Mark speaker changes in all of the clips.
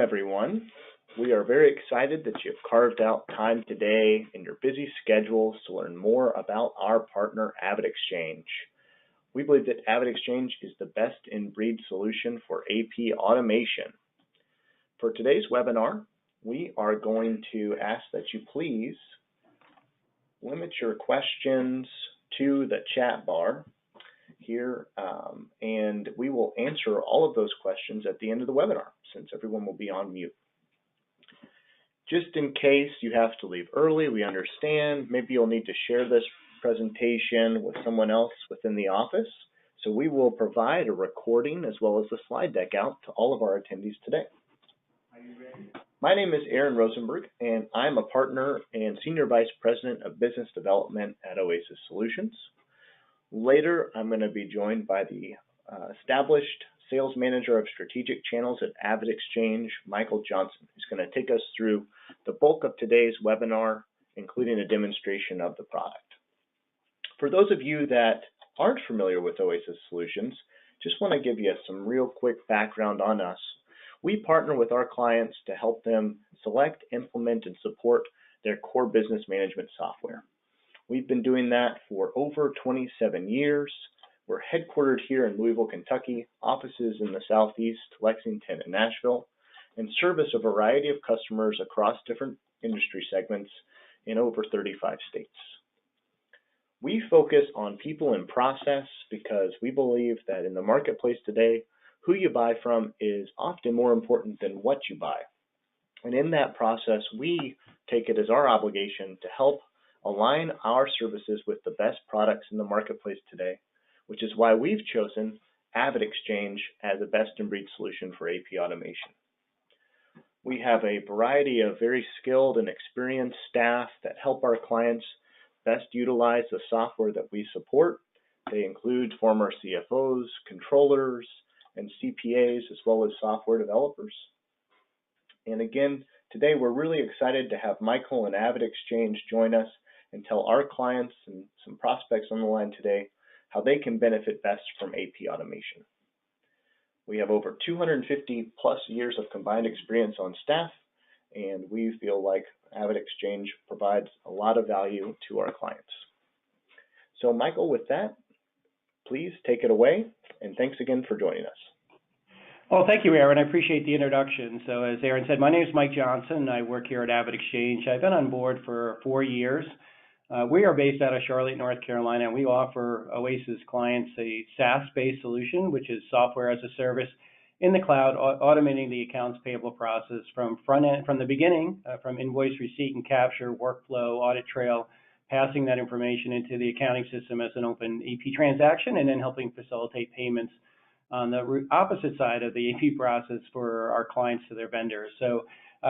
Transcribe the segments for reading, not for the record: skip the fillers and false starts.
Speaker 1: Welcome, everyone. We are very excited that you've carved out time today in your busy schedules to learn more about our partner, AvidXchange. We believe that AvidXchange is the best-in-breed solution for AP automation. For today's webinar, we are going to ask that you please limit your questions to the chat bar here, and we will answer all of those questions at the end of the webinar, since everyone will be on mute. Just in case you have to leave early, we understand. Maybe you'll need to share this presentation with someone else within the office. So we will provide a recording as well as the slide deck out to all of our attendees today.
Speaker 2: Are you ready?
Speaker 1: My name is Aaron Rosenberg, and I'm a partner and Senior Vice President of Business Development at Oasis Solutions. Later, I'm going to be joined by the established Sales Manager of Strategic Channels at AvidXchange, Michael Johnson, who's going to take us through the bulk of today's webinar, including a demonstration of the product. For those of you that aren't familiar with Oasis Solutions, just want to give you some real quick background on us. We partner with our clients to help them select, implement, and support their core business management software. We've been doing that for over 27 years. We're headquartered here in Louisville, Kentucky, offices in the Southeast, Lexington, and Nashville, and service a variety of customers across different industry segments in over 35 states. We focus on people and process because we believe that in the marketplace today, who you buy from is often more important than what you buy. And in that process, we take it as our obligation to help align our services with the best products in the marketplace today, which is why we've chosen AvidXchange as a best-in-breed solution for AP automation. We have a variety of very skilled and experienced staff that help our clients best utilize the software that we support. They include former CFOs, controllers, and CPAs, as well as software developers. And again, today we're really excited to have Michael and AvidXchange join us and tell our clients and some prospects on the line today how they can benefit best from AP automation. We have over 250 plus years of combined experience on staff, and we feel like AvidXchange provides a lot of value to our clients. So Michael, with that, please take it away, and thanks again for joining us.
Speaker 2: Well, thank you, Aaron. I appreciate the introduction. So as Aaron said, my name is Mike Johnson. I work here at AvidXchange. I've been on board for 4 years. We are based out of Charlotte, North Carolina, and we offer Oasis clients a SaaS-based solution, which is software as a service in the cloud, automating the accounts payable process from the beginning, from invoice receipt and capture, workflow, audit trail, passing that information into the accounting system as an open AP transaction, and then helping facilitate payments on the opposite side of the AP process for our clients to their vendors. So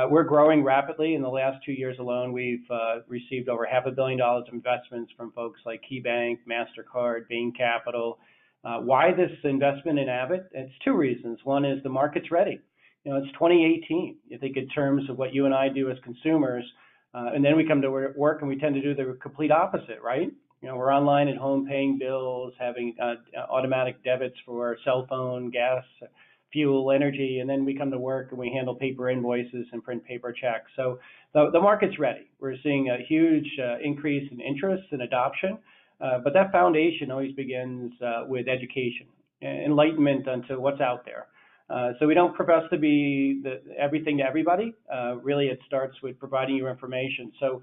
Speaker 2: we're growing rapidly. In the last 2 years alone, we've received over $500 million of investments from folks like KeyBank, MasterCard, Bain Capital. Why this investment in Avid? It's 2 reasons. One is the market's ready. You know, it's 2018. You think in terms of what you and I do as consumers, and then we come to work and we tend to do the complete opposite, right? You know, we're online at home paying bills, having automatic debits for cell phone, gas, fuel, energy, and then we come to work and we handle paper invoices and print paper checks. So the market's ready. We're seeing a huge increase in interest and adoption, but that foundation always begins with education, enlightenment onto what's out there. So we don't profess to be everything to everybody. Really, it starts with providing you information. So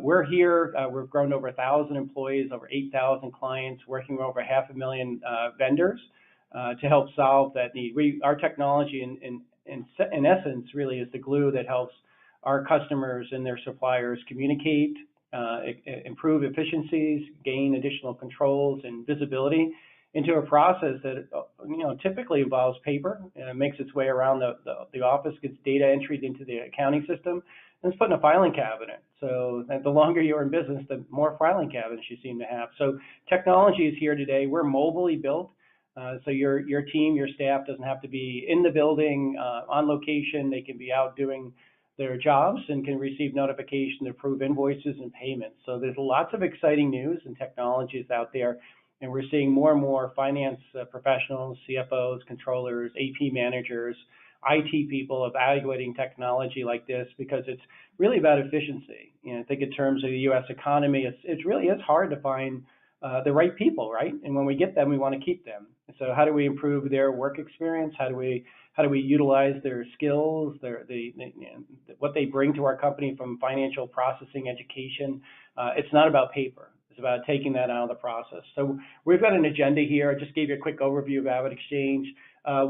Speaker 2: we're here. We've grown to over 1,000 employees, over 8,000 clients, working with over 500,000 vendors to help solve that need. Our technology, in essence, really is the glue that helps our customers and their suppliers communicate, improve efficiencies, gain additional controls and visibility into a process that typically involves paper, makes its way around the office, gets data entered into the accounting system, and it's put in a filing cabinet. So the longer you're in business, the more filing cabinets you seem to have. So technology is here today. We're mobilely built. So your team, your staff doesn't have to be in the building on location. They can be out doing their jobs and can receive notification to approve invoices and payments. So there's lots of exciting news and technologies out there. And we're seeing more and more finance professionals, CFOs, controllers, AP managers IT people evaluating technology like this, because it's really about efficiency. I think in terms of the U.S. economy, it really is hard to find the right people, right? And when we get them, we want to keep them. So how do we improve their work experience? How do we utilize their skills, what they bring to our company from financial processing, education? It's not about paper. It's about taking that out of the process. So we've got an agenda here. I just gave you a quick overview of AvidXchange.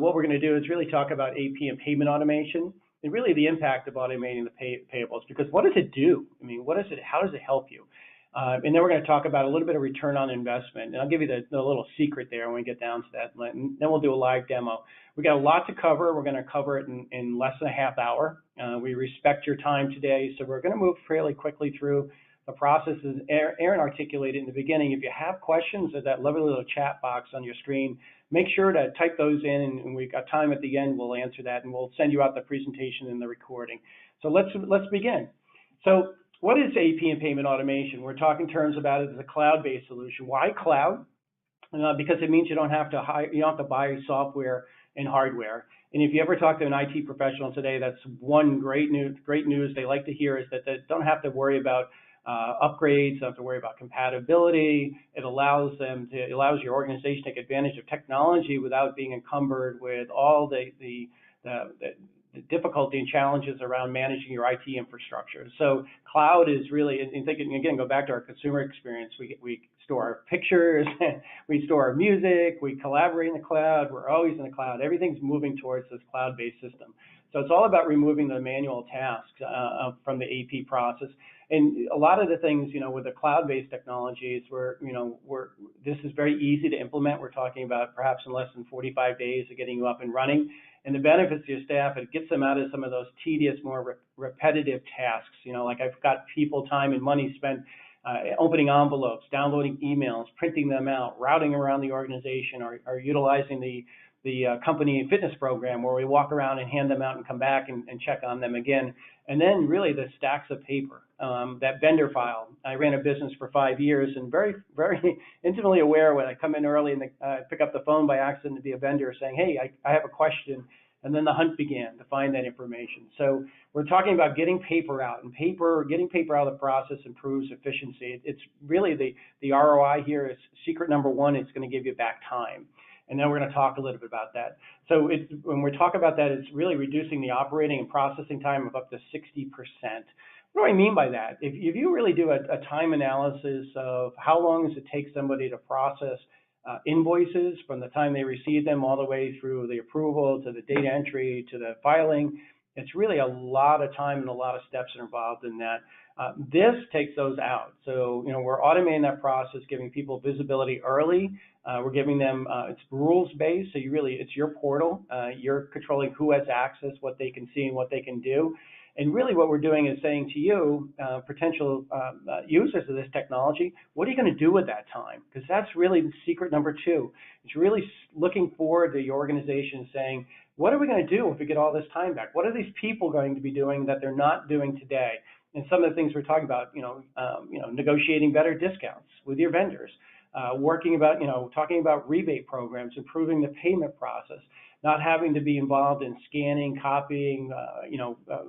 Speaker 2: What we're going to do is really talk about AP and payment automation, and really the impact of automating the payables. Because what does it do? I mean, how does it help you? And then we're going to talk about a little bit of return on investment. And I'll give you the little secret there when we get down to that. And then we'll do a live demo. We got a lot to cover. We're going to cover it in less than a half hour. We respect your time today, so we're going to move fairly quickly through the process. As Aaron articulated in the beginning, if you have questions, there's that lovely little chat box on your screen. Make sure to type those in, and we've got time at the end. We'll answer that, and we'll send you out the presentation and the recording. So let's begin. So what is AP and payment automation? We're talking in terms about it as a cloud-based solution. Why cloud? Because it means you don't have to buy software and hardware. And if you ever talk to an IT professional today, that's one great news they like to hear, is that they don't have to worry about upgrades, don't have to worry about compatibility. It allows your organization to take advantage of technology without being encumbered with all the difficulty and challenges around managing your IT infrastructure. So cloud is really, and thinking again, go back to our consumer experience. We store our pictures, we store our music, we collaborate in the cloud, we're always in the cloud. Everything's moving towards this cloud-based system. So it's all about removing the manual tasks from the AP process. And a lot of the things, with the cloud-based technologies, this is very easy to implement. We're talking about perhaps in less than 45 days of getting you up and running. And the benefits to your staff, it gets them out of some of those tedious, more repetitive tasks. Like I've got people, time, and money spent opening envelopes, downloading emails, printing them out, routing around the organization, or utilizing the company fitness program where we walk around and hand them out and come back and check on them again. And then really the stacks of paper, that vendor file. I ran a business for 5 years and very, very intimately aware when I come in early and pick up the phone by accident to be a vendor saying, hey, I have a question. And then the hunt began to find that information. So we're talking about getting paper out, and getting paper out of the process improves efficiency. It's really the ROI here is secret number one. It's going to give you back time. And then we're going to talk a little bit about that. So when we talk about that, it's really reducing the operating and processing time of up to 60%. What do I mean by that? If you really do a time analysis of how long does it take somebody to process invoices from the time they receive them all the way through the approval to the data entry to the filing, it's really a lot of time and a lot of steps are involved in that. This takes those out. So, we're automating that process, giving people visibility early. We're giving them, it's rules-based, so it's your portal. You're controlling who has access, what they can see, and what they can do. And really what we're doing is saying to you, potential users of this technology, what are you going to do with that time? Because that's really the secret number two. It's really looking forward to your organization saying, what are we going to do if we get all this time back? What are these people going to be doing that they're not doing today? And some of the things we're talking about, negotiating better discounts with your vendors, talking about rebate programs, improving the payment process, not having to be involved in scanning, copying,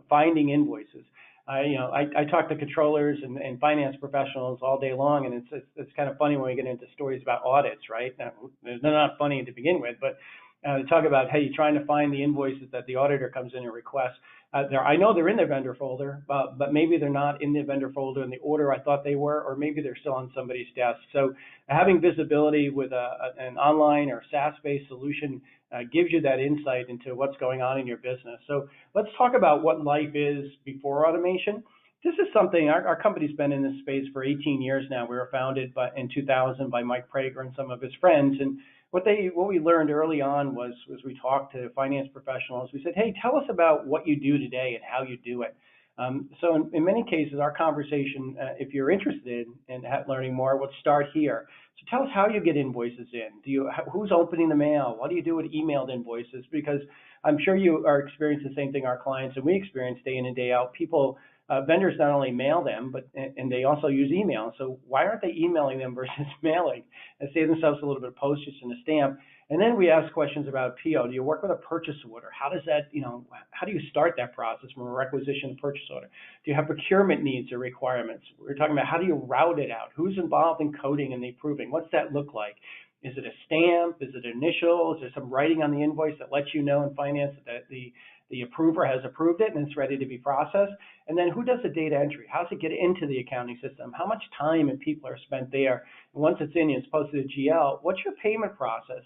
Speaker 2: finding invoices. I talk to controllers and finance professionals all day long, and it's kind of funny when we get into stories about audits, right? They're not funny to begin with, but they talk about, hey, you're trying to find the invoices that the auditor comes in and requests. I know they're in their vendor folder, but maybe they're not in the vendor folder in the order I thought they were, or maybe they're still on somebody's desk. So having visibility with an online or SaaS-based solution gives you that insight into what's going on in your business. So let's talk about what life is before automation. This is something, our company's been in this space for 18 years now. We were founded in 2000 by Mike Prager and some of his friends. And what we learned early on was we talked to finance professionals. We said, hey, tell us about what you do today and how you do it. So in many cases, our conversation, if you're interested in learning more, would start here. So tell us how you get invoices in. Who's opening the mail? What do you do with emailed invoices? Because I'm sure you are experiencing the same thing our clients and we experience day in and day out. People vendors not only mail them, and they also use email. So why aren't they emailing them versus mailing and save themselves a little bit of postage and a stamp? And then we ask questions about PO. Do you work with a purchase order? How does that, how do you start that process from a requisition to purchase order? Do you have procurement needs or requirements? We're talking about how do you route it out? Who's involved in coding and the approving? What's that look like? Is it a stamp? Is it initial? Is there some writing on the invoice that lets you know in finance that the approver has approved it and it's ready to be processed? And then who does the data entry? How does it get into the accounting system? How much time and people are spent there? And once it's in, it's posted to GL. What's your payment process?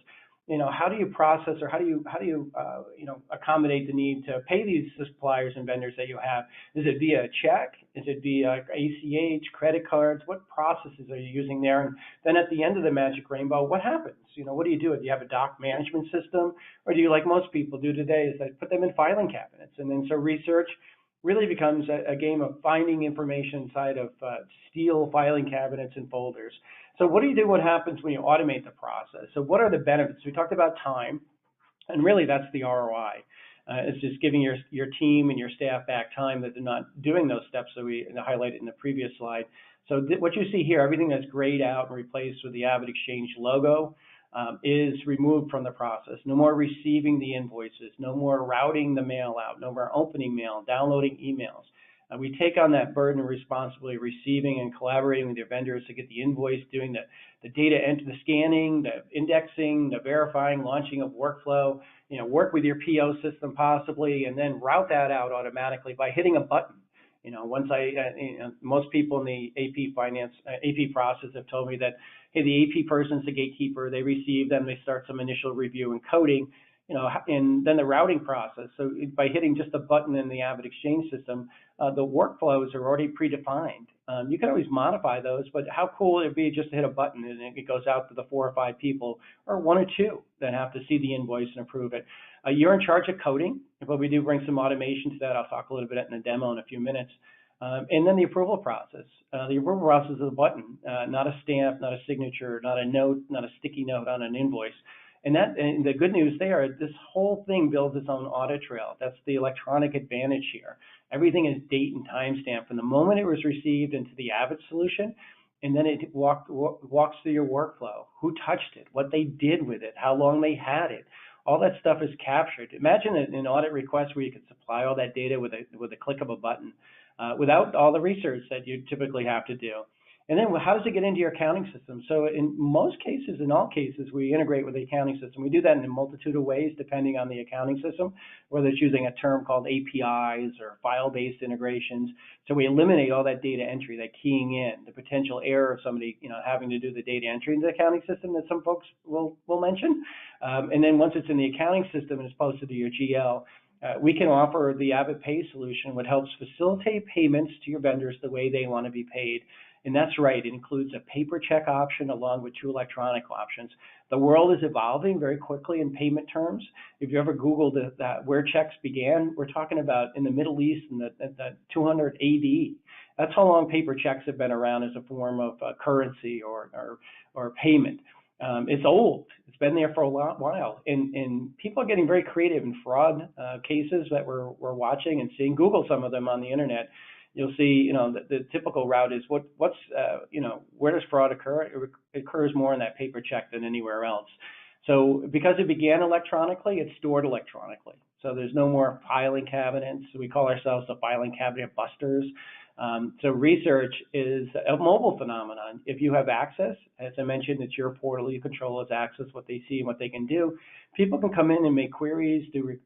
Speaker 2: How do you process, or how do you accommodate the need to pay these suppliers and vendors that you have? Is it via a check? Is it via ACH, credit cards? What processes are you using there? And then at the end of the magic rainbow, what happens? What do you do? Do you have a doc management system, or do you, like most people do today, is that put them in filing cabinets? And then so research really becomes a game of finding information inside of steel filing cabinets and folders. So what do you do? What happens when you automate the process? So what are the benefits? We talked about time, and really that's the ROI. It's just giving your team and your staff back time that they're not doing those steps that we highlighted in the previous slide. So what you see here, everything that's grayed out and replaced with the AvidXchange logo is removed from the process. No more receiving the invoices, no more routing the mail out, no more opening mail, downloading emails. We take on that burden of responsibility, receiving and collaborating with your vendors to get the invoice, doing the data entry, the scanning, the indexing, the verifying, launching of workflow, work with your PO system possibly, and then route that out automatically by hitting a button. Most people in the AP process have told me that, hey, the AP person's the gatekeeper. They receive them, they start some initial review and coding, and then the routing process. So by hitting just a button in the AvidXchange system, the workflows are already predefined. You can always modify those, but how cool would it be just to hit a button and it goes out to the 4 or 5 people, or 1 or 2 that have to see the invoice and approve it. You're in charge of coding, but we do bring some automation to that. I'll talk a little bit in the demo in a few minutes. And then the approval process. The approval process is a button, not a stamp, not a signature, not a note, not a sticky note on an invoice. And the good news there, this whole thing builds its own audit trail. That's the electronic advantage here. Everything is date and timestamp from the moment it was received into the Avid solution, and then it walks through your workflow. Who touched it? What they did with it? How long they had it? All that stuff is captured. Imagine an audit request where you could supply all that data with a click of a button, without all the research that you typically have to do. And then how does it get into your accounting system? So in most cases, in all cases, we integrate with the accounting system. We do that in a multitude of ways depending on the accounting system, whether it's using a term called APIs or file-based integrations. So we eliminate all that data entry, that keying in, the potential error of somebody having to do the data entry in the accounting system that some folks will mention. And then once it's in the accounting system and it's posted to your GL, we can offer the AvidPay solution, which helps facilitate payments to your vendors the way they want to be paid. And that's right, it includes a paper check option along with 2 electronic options. The world is evolving very quickly in payment terms. If you ever Googled where checks began, we're talking about in the Middle East in the 200 AD. That's how long paper checks have been around as a form of currency or payment. It's old. It's been there for a while. And people are getting very creative in fraud cases that we're watching and seeing. Google some of them on the internet. You'll see, the typical route is where does fraud occur? It occurs more in that paper check than anywhere else. So because it began electronically, it's stored electronically. So there's no more filing cabinets. We call ourselves the filing cabinet busters. So research is a mobile phenomenon. If you have access, as I mentioned, it's your portal. You control its access, what they see and what they can do. People can come in and make queries, do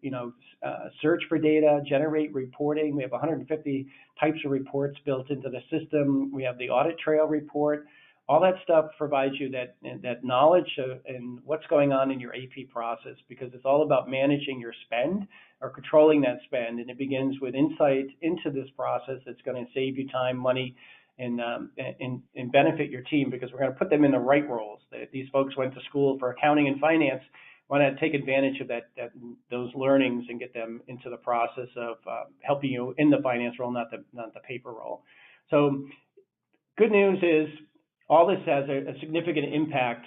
Speaker 2: search for data, generate reporting. We have 150 types of reports built into the system. We have the audit trail report. All that stuff provides you that knowledge and what's going on in your AP process, because it's all about managing your spend or controlling that spend. And it begins with insight into this process that's going to save you time, money, and benefit your team, because we're going to put them in the right roles. These folks went to school for accounting and finance. Want to take advantage of those learnings and get them into the process of helping you in the finance role, not the paper role. So good news is, all this has a significant impact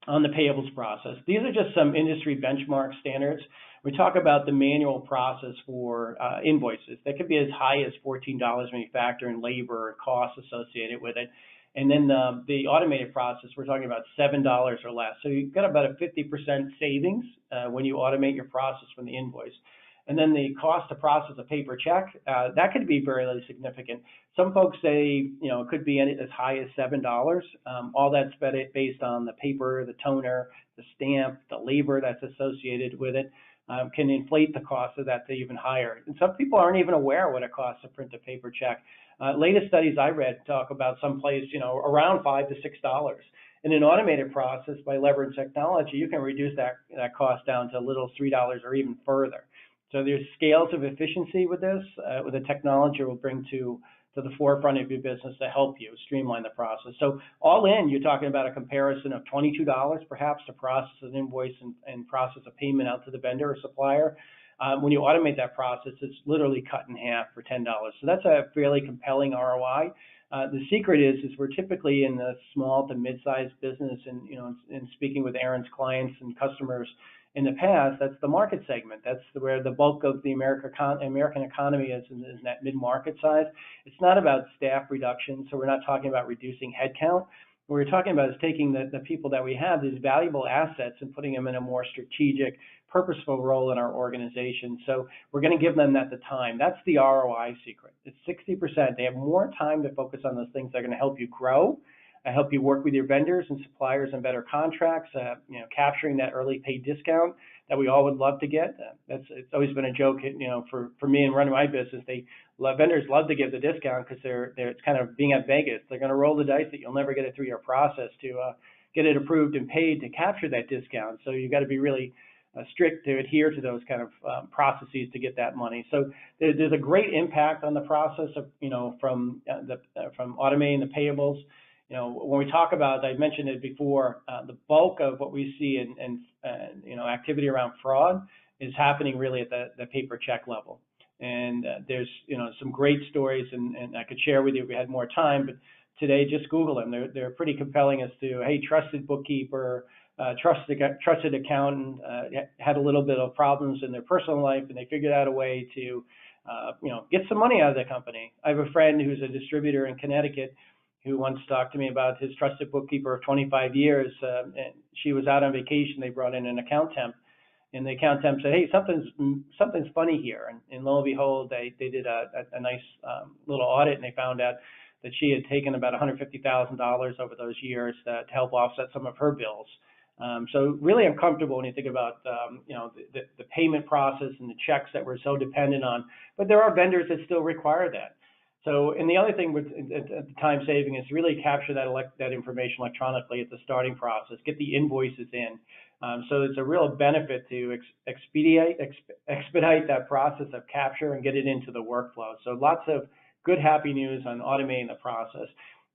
Speaker 2: on the payables process. These are just some industry benchmark standards. We talk about the manual process for invoices. That could be as high as $14 when you factor in labor and costs associated with it. And then the automated process, we're talking about $7 or less. So you've got about a 50% savings when you automate your process from the invoice. And then the cost to process a paper check, that could be very significant. Some folks say, it could be as high as $7. All that's based on the paper, the toner, the stamp, the labor that's associated with it. Can inflate the cost of that to even higher. And some people aren't even aware what it costs to print a paper check. Latest studies I read talk about someplace, around $5 to $6. In an automated process, by leveraging technology, you can reduce that cost down to a little $3 or even further. So there's scales of efficiency with this, with the technology will bring to the forefront of your business to help you streamline the process. So all in, you're talking about a comparison of $22 perhaps to process an invoice and process a payment out to the vendor or supplier. When you automate that process, it's literally cut in half for $10. So that's a fairly compelling ROI. The secret is we're typically in the small to mid-sized business, and in speaking with Aaron's clients and customers in the past, that's the market segment. That's where the bulk of the American economy is in that mid-market size. It's not about staff reduction, so we're not talking about reducing headcount. What we're talking about is taking the people that we have, these valuable assets, and putting them in a more strategic, purposeful role in our organization. So we're going to give them the time. That's the ROI secret. It's 60%. They have more time to focus on those things that are going to help you grow, help you work with your vendors and suppliers on better contracts, capturing that early pay discount that we all would love to get. It's always been a joke, for me and running my business. Vendors love to give the discount because it's kind of being at Vegas. They're going to roll the dice that you'll never get it through your process to get it approved and paid to capture that discount. So you've got to be really strict to adhere to those kind of processes to get that money. So there's a great impact on the process of from automating the payables. When we talk about, I mentioned it before, the bulk of what we see in activity around fraud is happening really at the paper check level. And there's some great stories, and I could share with you if we had more time, but today just Google them. They're pretty compelling as to, hey, trusted bookkeeper, trusted accountant had a little bit of problems in their personal life, and they figured out a way to get some money out of the company. I have a friend who's a distributor in Connecticut who once talked to me about his trusted bookkeeper of 25 years. And she was out on vacation. They brought in an account temp, and the account temp said, hey, something's funny here. And lo and behold, they did a nice little audit, and they found out that she had taken about $150,000 over those years to help offset some of her bills. So really uncomfortable when you think about the payment process and the checks that we're so dependent on. But there are vendors that still require that. So, and the other thing with the time saving is really capture that information electronically at the starting process, get the invoices in. So it's a real benefit to expedite that process of capture and get it into the workflow. So lots of good, happy news on automating the process.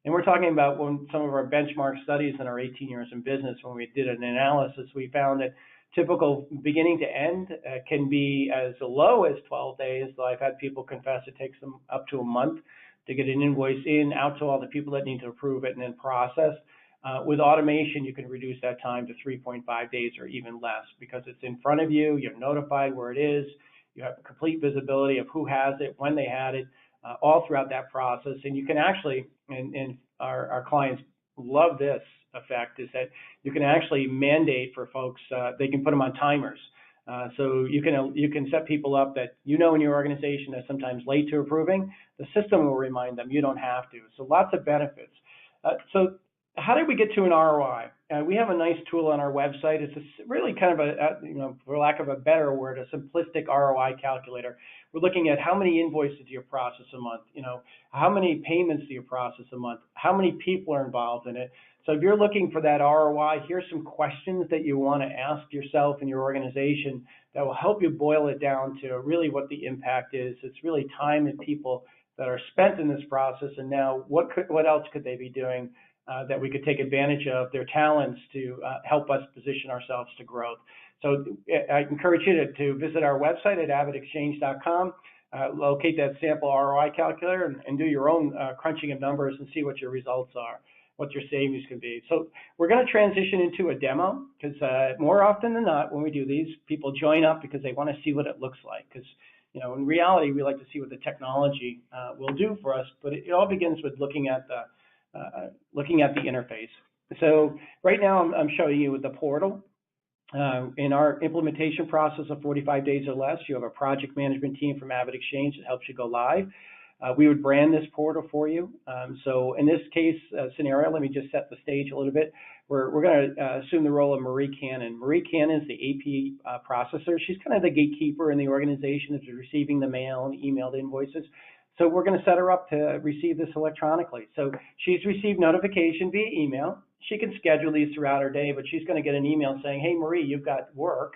Speaker 2: And we're talking about some of our benchmark studies in our 18 years in business, when we did an analysis, we found that typical beginning to end can be as low as 12 days, though I've had people confess it takes them up to a month to get an invoice out to all the people that need to approve it and then process. With automation, you can reduce that time to 3.5 days or even less, because it's in front of you, you're notified where it is, you have complete visibility of who has it, when they had it, all throughout that process. And you can actually, and our clients love this effect, is that you can actually mandate for folks, they can put them on timers. So you can set people up that in your organization are sometimes late to approving. The system will remind them, you don't have to. So lots of benefits. So how did we get to an ROI? We have a nice tool on our website. It's really kind of for lack of a better word, a simplistic ROI calculator. We're looking at how many invoices do you process a month? How many payments do you process a month? How many people are involved in it? So if you're looking for that ROI, here's some questions that you want to ask yourself and your organization that will help you boil it down to really what the impact is. It's really time and people that are spent in this process, and now what else could they be doing that we could take advantage of their talents to help us position ourselves to growth. So I encourage you to visit our website at AvidXchange.com, locate that sample ROI calculator, and do your own crunching of numbers and see what your results are. what your savings can be. So we're going to transition into a demo because more often than not, when we do these, people join up because they want to see what it looks like. Because in reality, we like to see what the technology will do for us. But it all begins with looking at the interface. So right now, I'm showing you the portal. In our implementation process of 45 days or less, you have a project management team from AvidXchange that helps you go live. We would brand this portal for you. So in this case scenario, let me just set the stage a little bit. We're going to assume the role of Marie Cannon. Marie Cannon is the AP processor. She's kind of the gatekeeper in the organization that's receiving the mail and emailed invoices. So we're going to set her up to receive this electronically. So she's received notification via email. She can schedule these throughout her day, but she's going to get an email saying, hey, Marie, you've got work,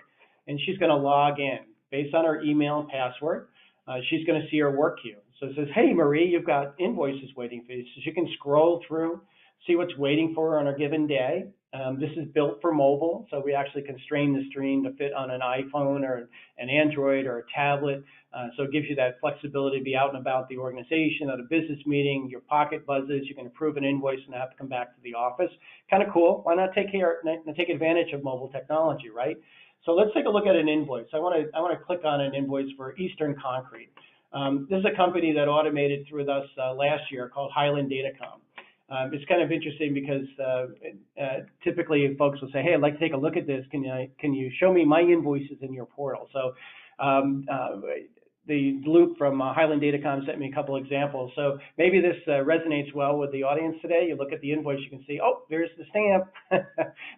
Speaker 2: and she's going to log in. Based on her email and password, she's going to see her work queue. So it says, hey, Marie, you've got invoices waiting for you. So she can scroll through, see what's waiting for her on a given day. This is built for mobile, so we actually constrain the stream to fit on an iPhone or an Android or a tablet. So it gives you that flexibility to be out and about the organization, at a business meeting, your pocket buzzes, you can approve an invoice and not have to come back to the office. Kind of cool. Why not take advantage of mobile technology, right? So let's take a look at an invoice. I want to click on an invoice for Eastern Concrete. This is a company that automated through us last year called Highland Datacom. It's kind of interesting because typically folks will say, hey, I'd like to take a look at this. Can you show me my invoices in your portal? So the Luke from Highland Datacom sent me a couple examples. So maybe this resonates well with the audience today. You look at the invoice, you can see, oh, there's the stamp.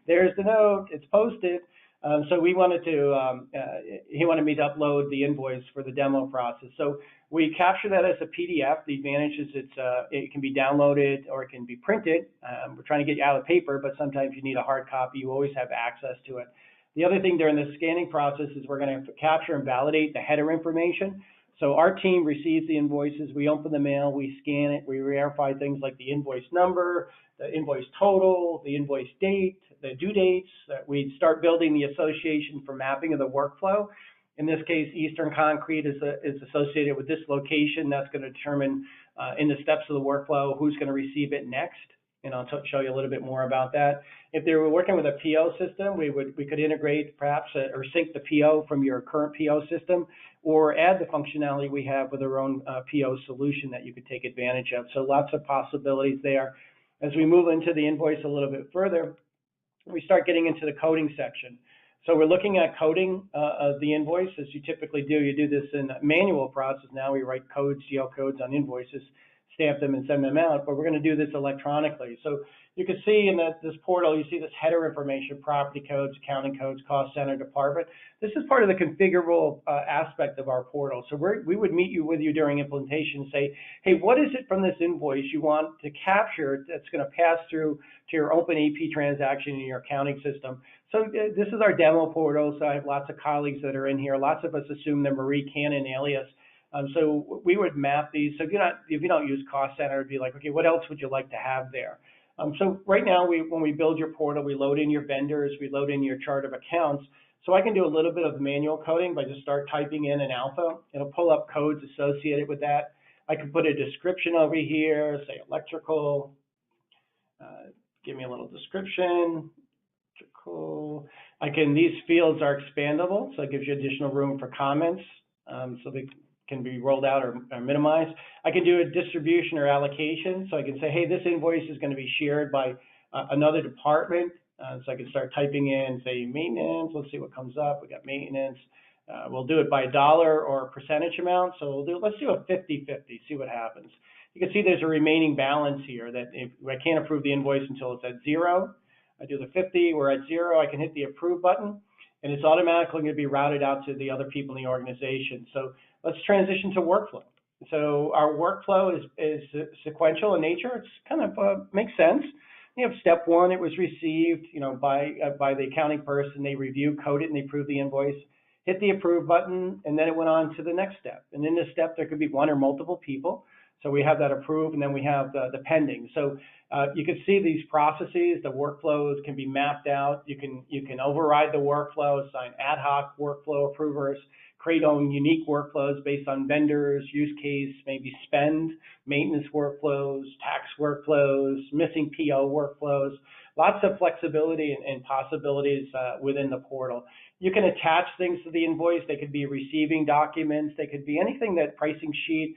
Speaker 2: There's the note. It's posted. So he wanted me to upload the invoice for the demo process. So we capture that as a PDF. The advantage is it can be downloaded or it can be printed. We're trying to get you out of paper, but sometimes you need a hard copy. You always have access to it. The other thing during the scanning process is we're going to capture and validate the header information. So our team receives the invoices, we open the mail, we scan it, we verify things like the invoice number, the invoice total, the invoice date, the due dates. We start building the association for mapping of the workflow. In this case, Eastern Concrete is associated with this location. That's going to determine in the steps of the workflow who's going to receive it next. And I'll show you a little bit more about that. If they were working with a PO system, we could integrate perhaps or sync the PO from your current PO system, or add the functionality we have with our own PO solution that you could take advantage of. So lots of possibilities there. As we move into the invoice a little bit further, we start getting into the coding section. So we're looking at coding of the invoice as you typically do. You do this in a manual process. Now we write codes, GL codes on invoices, stamp them and send them out, but we're going to do this electronically. So you can see in this portal, you see this header information, property codes, accounting codes, cost center, department. This is part of the configurable aspect of our portal. So we would meet with you during implementation and say, hey, what is it from this invoice you want to capture that's going to pass through to your open AP transaction in your accounting system? So this is our demo portal. So I have lots of colleagues that are in here. Lots of us assume the Marie Cannon alias. So we would map these. So if you don't use cost center, it'd be like, okay, what else would you like to have there? So right now, when we build your portal, we load in your vendors, we load in your chart of accounts. So I can do a little bit of manual coding by just start typing in an alpha. It'll pull up codes associated with that. I can put a description over here, say electrical. Give me a little description. Electrical. These fields are expandable, so it gives you additional room for comments. So they can be rolled out or minimized. I can do a distribution or allocation. So I can say, hey, this invoice is going to be shared by another department. So I can start typing in, say, maintenance. Let's see what comes up. We got maintenance. We'll do it by dollar or percentage amount. So let's do a 50-50, see what happens. You can see there's a remaining balance here that if I can't approve the invoice until it's at 0. I do the 50, we're at 0. I can hit the approve button, and it's automatically going to be routed out to the other people in the organization. So let's transition to workflow. So our workflow is sequential in nature. It's kind of makes sense. You have step 1, it was received, by the accounting person. They review, code it, and they approve the invoice. Hit the approve button, and then it went on to the next step. And in this step, there could be one or multiple people. So we have that approved, and then we have the pending. So you can see these processes, the workflows can be mapped out. You can override the workflow, assign ad hoc workflow approvers, create own unique workflows based on vendors, use case, maybe spend, maintenance workflows, tax workflows, missing PO workflows. Lots of flexibility and possibilities within the portal. You can attach things to the invoice. They could be receiving documents. They could be anything, that pricing sheet,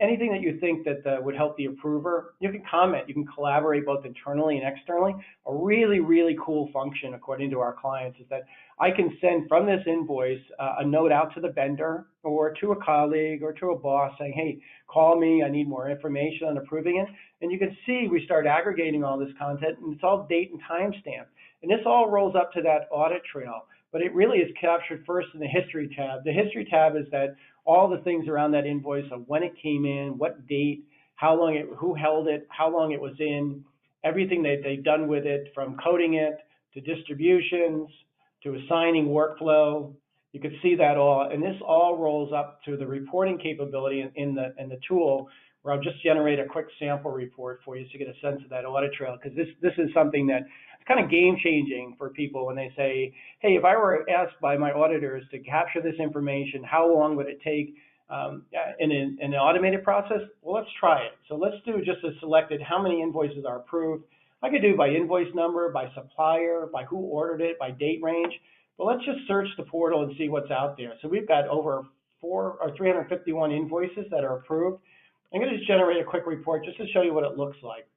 Speaker 2: anything that you think that would help the approver. You can comment. You can collaborate both internally and externally. A really, really cool function, according to our clients, is that I can send from this invoice a note out to the vendor or to a colleague or to a boss saying, hey, call me, I need more information on approving it. And you can see we start aggregating all this content, and it's all date and timestamp. And this all rolls up to that audit trail, but it really is captured first in the history tab. The history tab is that all the things around that invoice of when it came in, what date, how long it, who held it, how long it was in, everything that they've done with it, from coding it to distributions to assigning workflow. You can see that all, and this all rolls up to the reporting capability in the tool, where I'll just generate a quick sample report for you so you get a sense of that audit trail, because this is something that it's kind of game changing for people when they say, hey, if I were asked by my auditors to capture this information, how long would it take in an automated process? Well, let's try it. So let's do just a selected how many invoices are approved. I could do by invoice number, by supplier, by who ordered it, by date range. But let's just search the portal and see what's out there. So we've got over 351 invoices that are approved. I'm going to just generate a quick report just to show you what it looks like.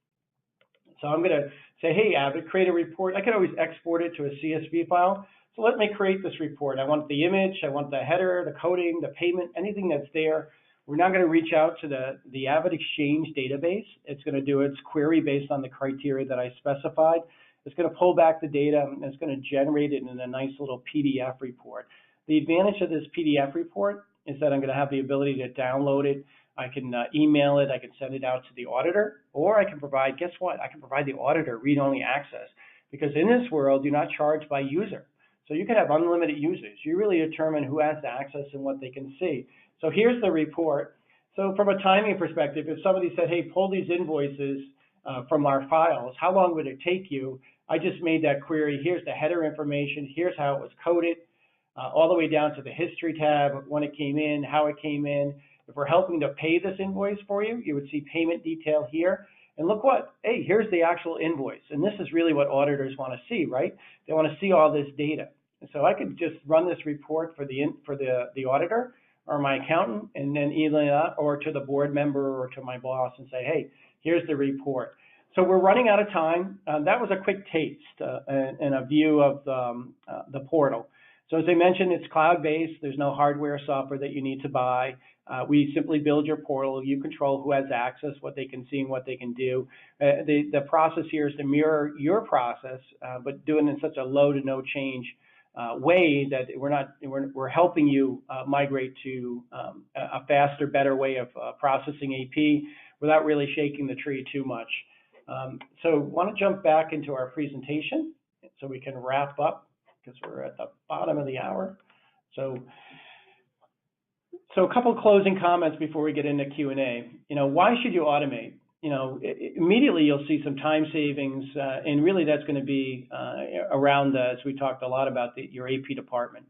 Speaker 2: So I'm going to say, hey, Avid, create a report. I can always export it to a CSV file. So let me create this report. I want the image, I want the header, the coding, the payment, anything that's there. We're now going to reach out to the AvidXchange database. It's going to do its query based on the criteria that I specified. It's going to pull back the data, and it's going to generate it in a nice little PDF report. The advantage of this PDF report is that I'm going to have the ability to download it. I can email it, I can send it out to the auditor, or I can provide, guess what? I can provide the auditor read-only access, because in this world, you're not charged by user. So you can have unlimited users. You really determine who has access and what they can see. So here's the report. So from a timing perspective, if somebody said, hey, pull these invoices from our files, how long would it take you? I just made that query. Here's the header information. Here's how it was coded, all the way down to the history tab, when it came in, how it came in. If we're helping to pay this invoice for you, you would see payment detail here. And look what, hey, here's the actual invoice. And this is really what auditors want to see, right? They want to see all this data. And so I could just run this report for the auditor or my accountant, and then email it or to the board member or to my boss and say, hey, here's the report. So we're running out of time. That was a quick taste and a view of the portal. So as I mentioned, it's cloud-based. There's no hardware, software that you need to buy. We simply build your portal. You control who has access, what they can see, and what they can do. The process here is to mirror your process, but do it in such a low to no change way that we're helping you migrate to a faster, better way of processing AP without really shaking the tree too much. So I want to jump back into our presentation so we can wrap up, because we're at the bottom of the hour. So a couple of closing comments before we get into Q&A. Why should you automate? Immediately you'll see some time savings, and really that's going to be around, as we talked a lot about, your AP department.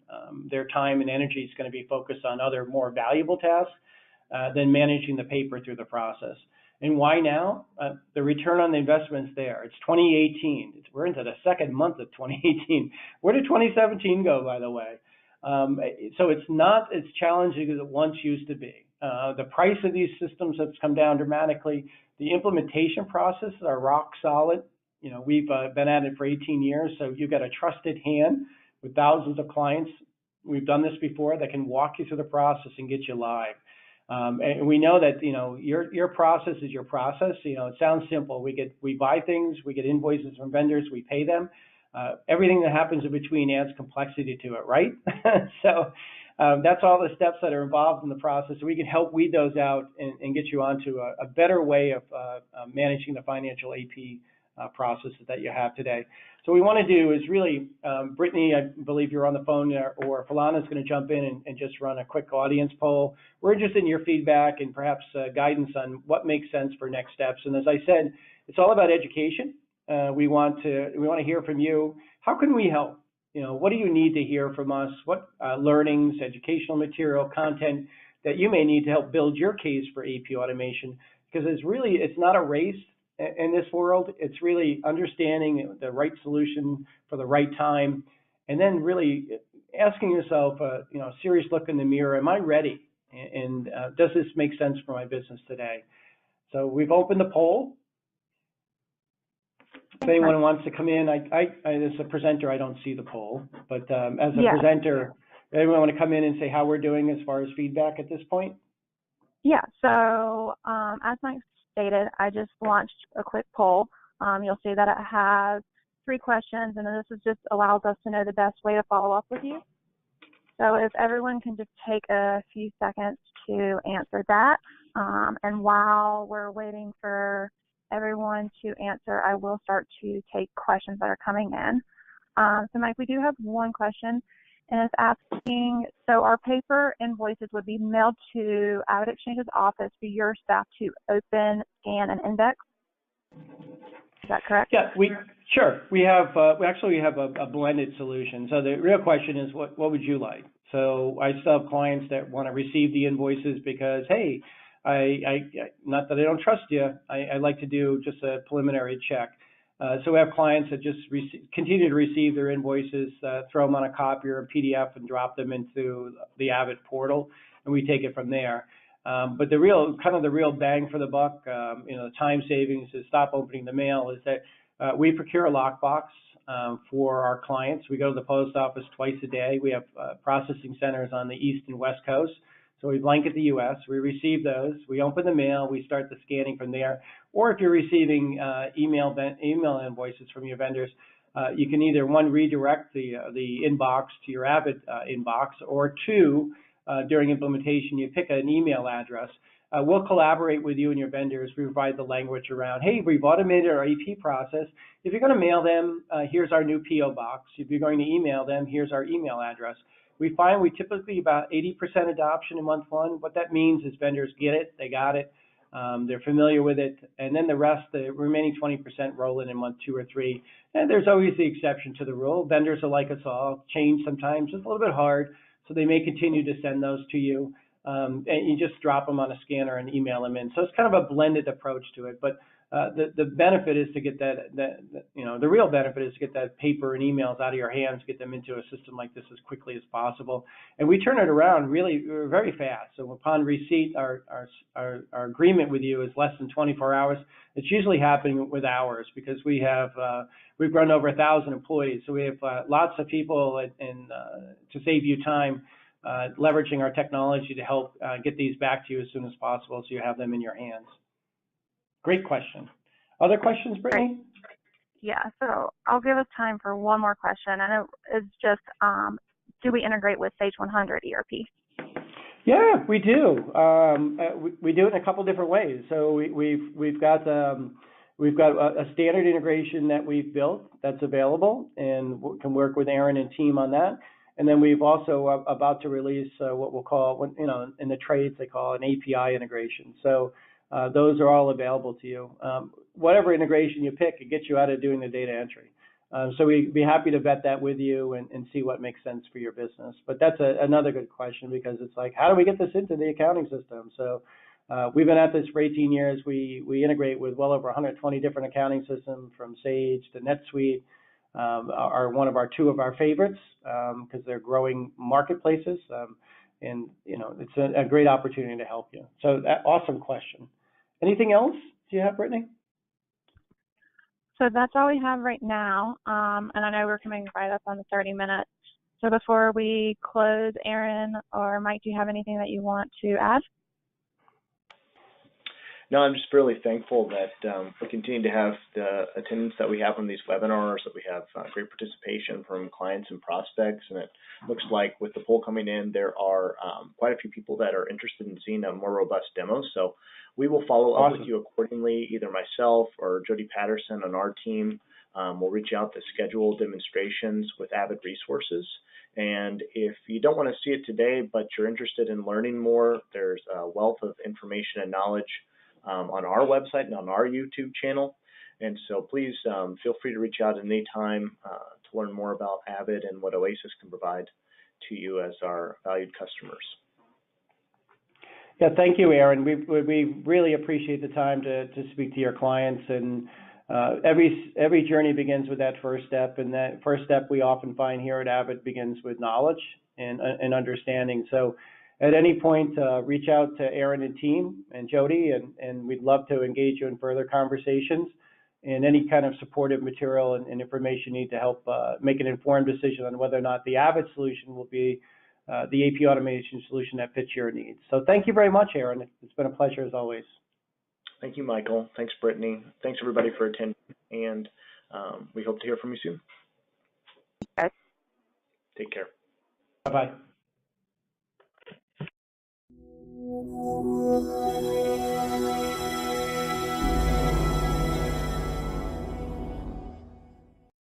Speaker 2: Their time and energy is going to be focused on other more valuable tasks than managing the paper through the process. And why now? The return on the investment's there. It's 2018. We're into the second month of 2018. Where did 2017 go, by the way? So it's not as challenging as it once used to be. The price of these systems has come down dramatically. The implementation processes are rock solid. We've been at it for 18 years, so you've got a trusted hand with thousands of clients. We've done this before that can walk you through the process and get you live. And we know that your process is your process. It sounds simple. We buy things, we get invoices from vendors, we pay them. Everything that happens in between adds complexity to it, right? So that's all the steps that are involved in the process. So we can help weed those out and get you onto a better way of managing the financial AP processes that you have today. So what we want to do is really, Brittany, I believe you're on the phone, or Falana's going to jump in and just run a quick audience poll. We're interested in your feedback and perhaps guidance on what makes sense for next steps. And as I said, it's all about education. We want to hear from you. How can we help? what do you need to hear from us? What learnings, educational material, content that you may need to help build your case for AP automation? Because it's not a race in this world. It's really understanding the right solution for the right time, and then really asking yourself a serious look in the mirror. Am I ready? And does this make sense for my business today? So we've opened the poll. If anyone wants to come in, as a presenter, I don't see the poll, but as a presenter, anyone want to come in and say how we're doing as far as feedback at this point?
Speaker 3: Yeah, so as Mike stated, I just launched a quick poll. You'll see that it has 3 questions, and this just allows us to know the best way to follow up with you. So if everyone can just take a few seconds to answer that, and while we're waiting for everyone to answer, I will start to take questions that are coming in. So Mike, we do have one question, and it's asking, so our paper invoices would be mailed to AvidXchange's office for your staff to open, scan, and index? Is that correct?
Speaker 2: Yeah, sure. We have a blended solution. So the real question is, what would you like? So I still have clients that want to receive the invoices because, hey, I not that I don't trust you, I like to do just a preliminary check. So we have clients that just continue to receive their invoices, throw them on a copier or PDF and drop them into the Avid portal, and we take it from there. But the real bang for the buck, the time savings to stop opening the mail is that we procure a lockbox for our clients. We go to the post office twice a day. We have processing centers on the East and West Coast. So we blanket the U.S., we receive those, we open the mail, we start the scanning from there. Or if you're receiving email invoices from your vendors, you can either, 1, redirect the inbox to your Avid inbox, or 2, during implementation, you pick an email address. We'll collaborate with you and your vendors. We provide the language around, hey, we've automated our AP process. If you're going to mail them, here's our new PO box. If you're going to email them, here's our email address. We find we typically about 80% adoption in month 1. What that means is vendors get it, they got it, they're familiar with it, and then the remaining 20% roll in month 2 or 3. And there's always the exception to the rule. Vendors are like us all, change sometimes. It's a little bit hard, so they may continue to send those to you, and you just drop them on a scanner and email them in. So it's kind of a blended approach to it, but the benefit is to get the real benefit is to get that paper and emails out of your hands, get them into a system like this as quickly as possible. And we turn it around really very fast. So upon receipt, our agreement with you is less than 24 hours. It's usually happening with hours because we've run over 1,000 employees. So we have lots of people to save you time, leveraging our technology to help get these back to you as soon as possible so you have them in your hands. Great question. Other questions, Brittany?
Speaker 3: Yeah, so I'll give us time for one more question, and it's just, do we integrate with Sage 100 ERP?
Speaker 2: Yeah, we do. We do it in a couple different ways. So we've got a standard integration that we've built that's available, and can work with Aaron and team on that. And then we've also about to release what we'll call, in the trades they call an API integration. So those are all available to you. Whatever integration you pick, it gets you out of doing the data entry. So we'd be happy to vet that with you and see what makes sense for your business. But that's another good question, because it's like, how do we get this into the accounting system? So we've been at this for 18 years. We integrate with well over 120 different accounting systems, from Sage to NetSuite. Are one of two of our favorites because they're growing marketplaces. And it's a great opportunity to help you. So awesome question. Anything else do you have, Brittany?
Speaker 3: So that's all we have right now. And I know we're coming right up on the 30 minutes. So before we close, Aaron or Mike, do you have anything that you want to add?
Speaker 1: No, I'm just really thankful that we continue to have the attendance that we have on these webinars, that we have great participation from clients and prospects, and it looks like with the poll coming in, there are quite a few people that are interested in seeing a more robust demo. So we will follow up with you accordingly. Either myself or Jody Patterson on our team will reach out to schedule demonstrations with Avid resources. And if you don't want to see it today, but you're interested in learning more, there's a wealth of information and knowledge on our website and on our YouTube channel. And so please feel free to reach out at any time to learn more about Avid and what Oasis can provide to you as our valued customers.
Speaker 2: Yeah, thank you, Aaron. We really appreciate the time to speak to your clients, and every journey begins with that first step, and that first step we often find here at Avid begins with knowledge and understanding. So at any point, reach out to Aaron and team and Jody, and we'd love to engage you in further conversations and any kind of supportive material and information you need to help make an informed decision on whether or not the Avid solution will be the AP automation solution that fits your needs. So thank you very much, Aaron. It's been a pleasure as always.
Speaker 1: Thank you, Michael. Thanks, Brittany. Thanks, everybody, for attending, and we hope to hear from you soon.
Speaker 3: Okay.
Speaker 1: Take care.
Speaker 2: Bye-bye.